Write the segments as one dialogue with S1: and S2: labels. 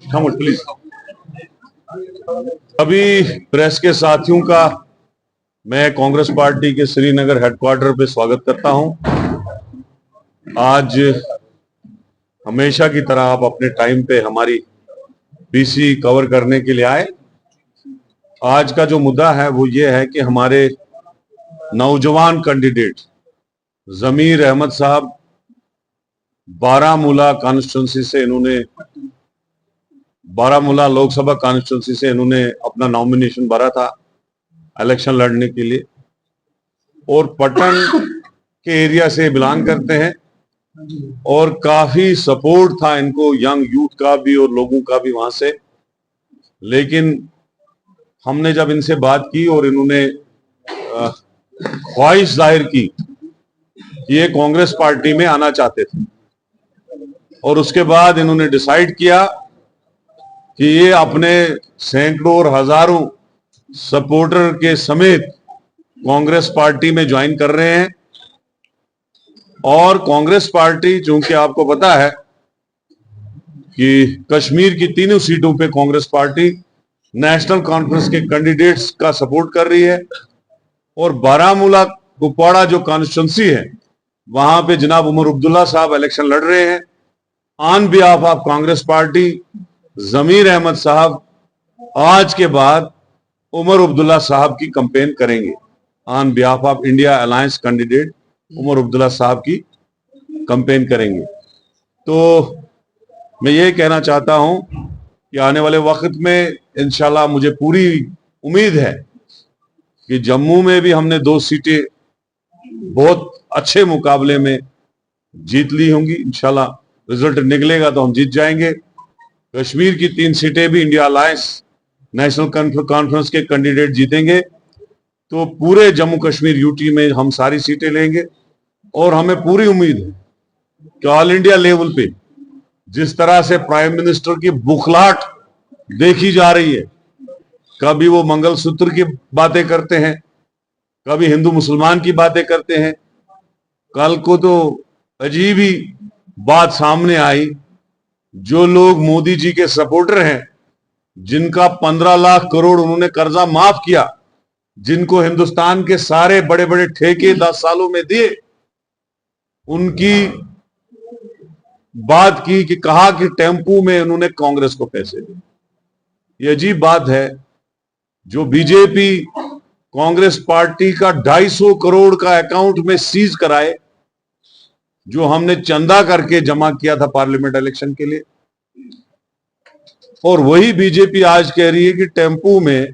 S1: खामोश प्लीज। अभी प्रेस के साथियों का मैं कांग्रेस पार्टी के श्रीनगर हेडक्वार्टर पे स्वागत करता हूं। आज हमेशा की तरह आप अपने टाइम पे हमारी पीसी कवर करने के लिए आए। आज का जो मुद्दा है वो ये है कि हमारे नौजवान कैंडिडेट जमीर अहमद साहब बारामूला कॉन्स्टिट्यूंसी से बारामूला लोकसभा कॉन्स्टिट्यूंसी से इन्होंने अपना नॉमिनेशन भरा था इलेक्शन लड़ने के लिए, और पटन के एरिया से बिलोंग करते हैं और काफी सपोर्ट था इनको यंग यूथ का भी और लोगों का भी वहां से। लेकिन हमने जब इनसे बात की और इन्होंने ख्वाहिश जाहिर की कि ये कांग्रेस पार्टी में आना चाहते थे, और उसके बाद इन्होंने डिसाइड किया कि ये अपने सैकड़ों और हजारों सपोर्टर के समेत कांग्रेस पार्टी में ज्वाइन कर रहे हैं। और कांग्रेस पार्टी, चूंकि आपको पता है कि कश्मीर की तीनों सीटों पे कांग्रेस पार्टी नेशनल कॉन्फ्रेंस के कैंडिडेट्स का सपोर्ट कर रही है, और बारामूला कुपवाड़ा जो कॉन्स्टिट्यूंसी है वहां पे जनाब उमर अब्दुल्ला साहब इलेक्शन लड़ रहे हैं। On behalf of Congress party Zameer Ahmad साहब आज के बाद उमर अब्दुल्ला साहब की कैंपेन करेंगे। On behalf of India alliance candidate Umar Abdullah साहब की कैंपेन करेंगे। तो मैं ये कहना चाहता हूं कि आने वाले वक्त में इंशाल्लाह मुझे पूरी उम्मीद है कि जम्मू में भी हमने 2 सीटें बहुत अच्छे मुकाबले में जीत ली होंगी। इंशाल्लाह रिजल्ट निकलेगा तो हम जीत जाएंगे। कश्मीर की 3 सीटें भी इंडिया अलायंस नेशनल कॉन्फ्रेंस के कैंडिडेट जीतेंगे, तो पूरे जम्मू कश्मीर यूटी में हम सारी सीटें लेंगे। और हमें पूरी उम्मीद है कि ऑल इंडिया लेवल पे जिस तरह से प्राइम मिनिस्टर की बुखलाहट देखी जा रही है, कभी वो मंगलसूत्र की बातें करते हैं, कभी हिंदू मुसलमान की बातें करते हैं। कल को तो अजीब ही बात सामने आई, जो लोग मोदी जी के सपोर्टर हैं, जिनका 15 लाख करोड़ उन्होंने कर्जा माफ किया, जिनको हिंदुस्तान के सारे बड़े बड़े ठेके 10 सालों में दिए, उनकी बात की कि कहा कि टेम्पू में उन्होंने कांग्रेस को पैसे दिए। ये अजीब बात है। जो बीजेपी कांग्रेस पार्टी का 250 करोड़ का अकाउंट में सीज कराए, जो हमने चंदा करके जमा किया था पार्लियामेंट इलेक्शन के लिए, और वही बीजेपी आज कह रही है कि टेम्पू में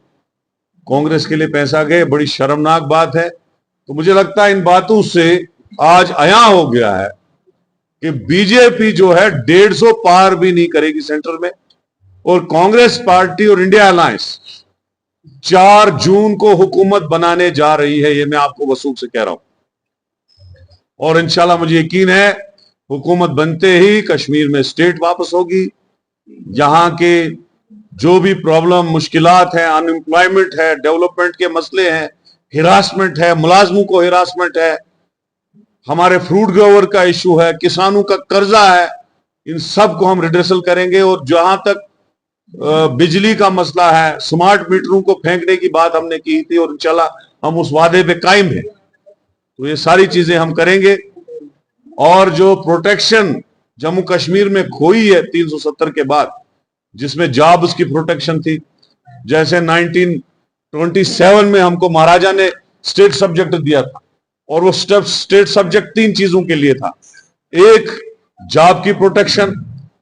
S1: कांग्रेस के लिए पैसा गए। बड़ी शर्मनाक बात है। तो मुझे लगता है इन बातों से आज आया हो गया है कि बीजेपी जो है 150 पार भी नहीं करेगी सेंटर में, और कांग्रेस पार्टी और इंडिया अलायंस 4 जून को हुकूमत बनाने जा रही है। ये मैं आपको वसूख से कह रहा हूं, और इंशाल्लाह मुझे यकीन है हुकूमत बनते ही कश्मीर में स्टेट वापस होगी। यहां के जो भी प्रॉब्लम मुश्किलात है, अनएम्प्लॉयमेंट है, डेवलपमेंट के मसले हैं, हिरासमेंट है, मुलाजमों को हिरासमेंट है, हमारे फ्रूट ग्रोवर का इशू है, किसानों का कर्जा है, इन सब को हम रिड्रेसल करेंगे। और जहां तक बिजली का मसला है, स्मार्ट मीटरों को फेंकने की बात हमने की थी, और इंशाल्लाह हम उस वादे पे कायम हैं। तो ये सारी चीजें हम करेंगे। और जो प्रोटेक्शन जम्मू कश्मीर में खोई है 370 के बाद, जिसमें जॉब्स की प्रोटेक्शन थी, जैसे 1927 में हमको महाराजा ने स्टेट सब्जेक्ट दिया था, और वो स्टेट सब्जेक्ट 3 चीजों के लिए था। एक, जॉब की प्रोटेक्शन,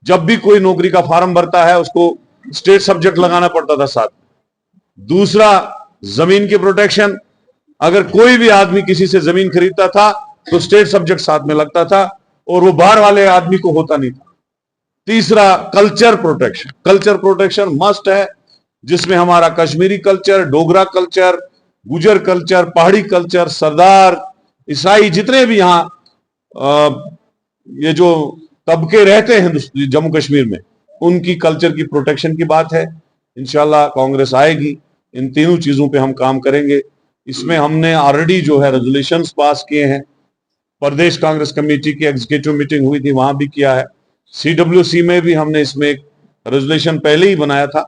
S1: जब भी कोई नौकरी का फॉर्म भरता है उसको स्टेट सब्जेक्ट लगाना पड़ता था साथ में। दूसरा, जमीन की प्रोटेक्शन, अगर कोई भी आदमी किसी से जमीन खरीदता था तो स्टेट सब्जेक्ट साथ में लगता था, और वो बाहर वाले आदमी को होता नहीं था। तीसरा, culture protection. Culture protection must है, जिसमें हमारा कश्मीरी कल्चर, डोगरा कल्चर, गुजर कल्चर, पहाड़ी कल्चर, सरदार, ईसाई, जितने भी यहाँ ये जो तबके रहते हैं जम्मू कश्मीर में, उनकी कल्चर की प्रोटेक्शन की बात है। इंशाल्लाह कांग्रेस आएगी, इन तीनों चीजों पे हम काम करेंगे। इसमें हमने ऑलरेडी जो है रेजोल्यूशंस पास किए हैं। प्रदेश कांग्रेस कमेटी की एग्जीक्यूटिव मीटिंग हुई थी, वहां भी किया है। CWC में भी हमने इसमें एक रेजोल्यूशन पहले ही बनाया था,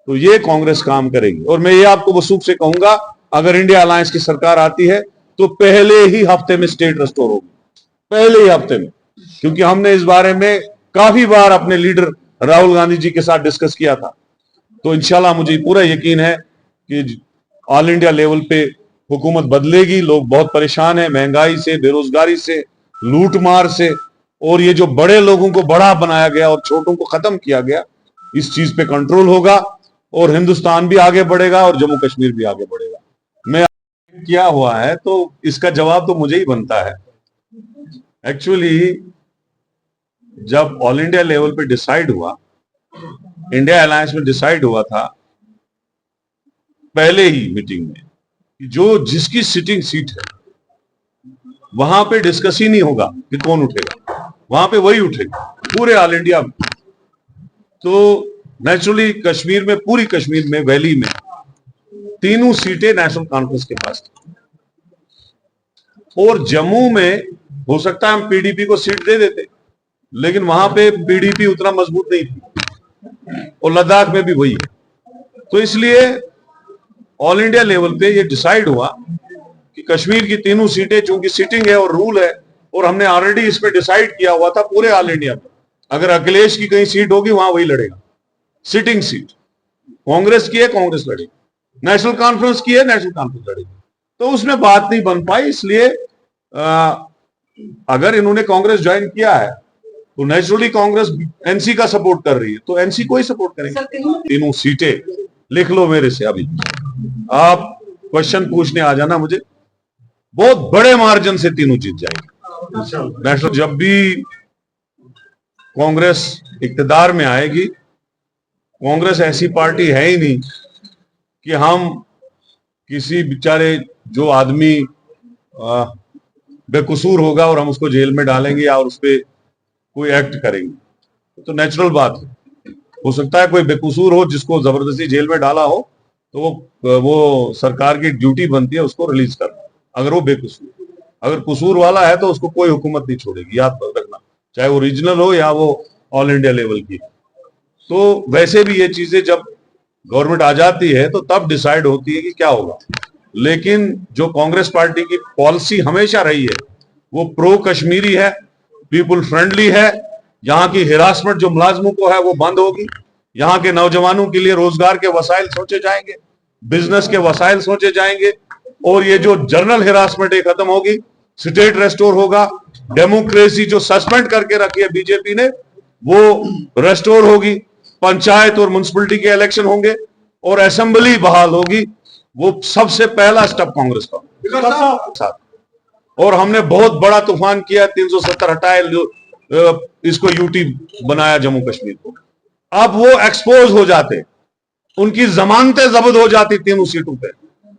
S1: तो ये कांग्रेस काम करेगी। और मैं ये आपको वसूख से कहूंगा, अगर इंडिया अलायंस की सरकार आती है तो पहले ही हफ्ते में स्टेट रेस्टोर होगी, पहले ही हफ्ते में, क्योंकि हमने इस बारे में काफी बार अपने लीडर राहुल गांधी जी के साथ डिस्कस किया था। तो इंशाल्लाह मुझे पूरा यकीन है कि ऑल इंडिया लेवल पे हुकूमत बदलेगी। लोग बहुत परेशान हैं महंगाई से, बेरोजगारी से, लूटमार से, और ये जो बड़े लोगों को बड़ा बनाया गया और छोटों को खत्म किया गया, इस चीज पे कंट्रोल होगा और हिंदुस्तान भी आगे बढ़ेगा और जम्मू कश्मीर भी आगे बढ़ेगा। मैं क्या हुआ है तो इसका जवाब तो मुझे ही बनता है। एक्चुअली जब ऑल इंडिया लेवल पे डिसाइड हुआ, इंडिया अलायंस में डिसाइड हुआ था पहले ही मीटिंग में, जो जिसकी सिटिंग सीट है वहां पे डिस्कस ही नहीं होगा कि कौन उठेगा, वहां पे वही उठेगा पूरे ऑल इंडिया में। तो नेचुरली कश्मीर में, पूरी कश्मीर में, वैली में तीनों सीटें नेशनल कॉन्फ्रेंस के पास थी, और जम्मू में हो सकता है हम पीडीपी को सीट दे देते, लेकिन वहां पे पीडीपी उतना मजबूत नहीं थी, और लद्दाख में भी वही है। तो इसलिए ऑल इंडिया लेवल पे ये डिसाइड हुआ कि कश्मीर की तीनों सीटें, चूंकि सीटिंग है और रूल है, और हमने ऑलरेडी इस पे डिसाइड किया हुआ था पूरे ऑल इंडिया में, अगर अखिलेश की कहीं सीट होगी वहां वही लड़ेगा, सिटिंग सीट। कांग्रेस की है, कांग्रेस लड़ेगी, नेशनल कॉन्फ्रेंस की है, नेशनल कॉन्फ्रेंस लड़ेगी। तो उसमें बात नहीं बन पाई, इसलिए अगर इन्होंने कांग्रेस ज्वाइन किया है तो नेचुरली कांग्रेस एनसी का सपोर्ट कर रही है, तो एनसी को ही सपोर्ट करेंगे। तीनों सीटें लिख लो मेरे से, अभी आप क्वेश्चन पूछने आ जाना मुझे, बहुत बड़े मार्जिन से तीनों जीत जाएंगे नेशनल। जब भी कांग्रेस इक्तदार में आएगी, कांग्रेस ऐसी पार्टी है ही नहीं कि हम किसी बेचारे जो आदमी बेकसूर होगा और हम उसको जेल में डालेंगे या उस पर कोई एक्ट करेंगे। तो नेचुरल बात है, हो सकता है कोई बेकसूर हो जिसको जबरदस्ती जेल में डाला हो, तो वो सरकार की ड्यूटी बनती है उसको रिलीज करना, अगर वो बेकसूर। अगर कसूर वाला है तो उसको कोई हुकूमत नहीं छोड़ेगी, याद रखना, चाहे वो रीजनल हो या वो ऑल इंडिया लेवल की। तो वैसे भी ये चीजें जब गवर्नमेंट आ जाती है तो तब डिसाइड होती है कि क्या होगा। लेकिन जो कांग्रेस पार्टी की पॉलिसी हमेशा रही है वो प्रो कश्मीरी है, पीपुल फ्रेंडली है। यहाँ की हिरासमेंट जो मुलाजमों को है वो बंद होगी, यहाँ के नौजवानों के लिए रोजगार के वसाइल सोचे जाएंगे, बिजनेस के वसाइल सोचे जाएंगे, और ये जो जर्नल हिरासमेंट है खत्म होगी, स्टेट रेस्टोर होगा, डेमोक्रेसी जो सस्पेंड करके रखी है बीजेपी ने वो रेस्टोर होगी, पंचायत और म्युनिसिपैलिटी के इलेक्शन होंगे और असेंबली बहाल होगी। वो सबसे पहला स्टेप कांग्रेस का। और हमने बहुत बड़ा तूफान किया, 370 हटाए, इसको यूटी बनाया जम्मू कश्मीर को। अब वो एक्सपोज हो जाते, उनकी जमानतें जब्त हो जाती तीनों सीटों पे,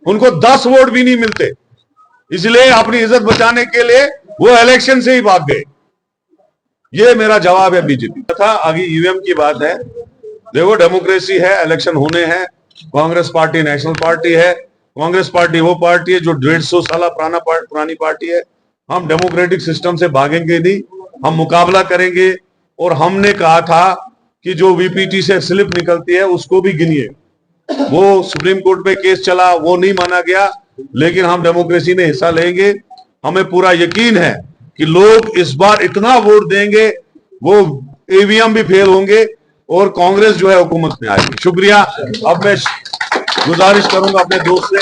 S1: उनको 10 वोट भी नहीं मिलते, इसलिए अपनी इज्जत बचाने के लिए वो इलेक्शन से ही भाग गए। ये मेरा जवाब है बीजेपी था। आगे ईवीएम की बात है, देखो डेमोक्रेसी है, इलेक्शन होने हैं, कांग्रेस पार्टी नेशनल पार्टी है, कांग्रेस पार्टी वो पार्टी है जो 150 साल पुरानी पार्टी है। हम डेमोक्रेटिक सिस्टम से भागेंगे नहीं, हम मुकाबला करेंगे। और हमने कहा था कि जो वीपीटी से स्लिप निकलती है उसको भी गिनिए, वो सुप्रीम कोर्ट पे केस चला, वो नहीं माना गया, लेकिन हम डेमोक्रेसी में हिस्सा लेंगे। हमें पूरा यकीन है कि लोग इस बार इतना वोट देंगे, वो ईवीएम भी फेल होंगे और कांग्रेस जो है हुकूमत में आएगी। शुक्रिया। अब मैं गुजारिश करूंगा अपने दोस्त से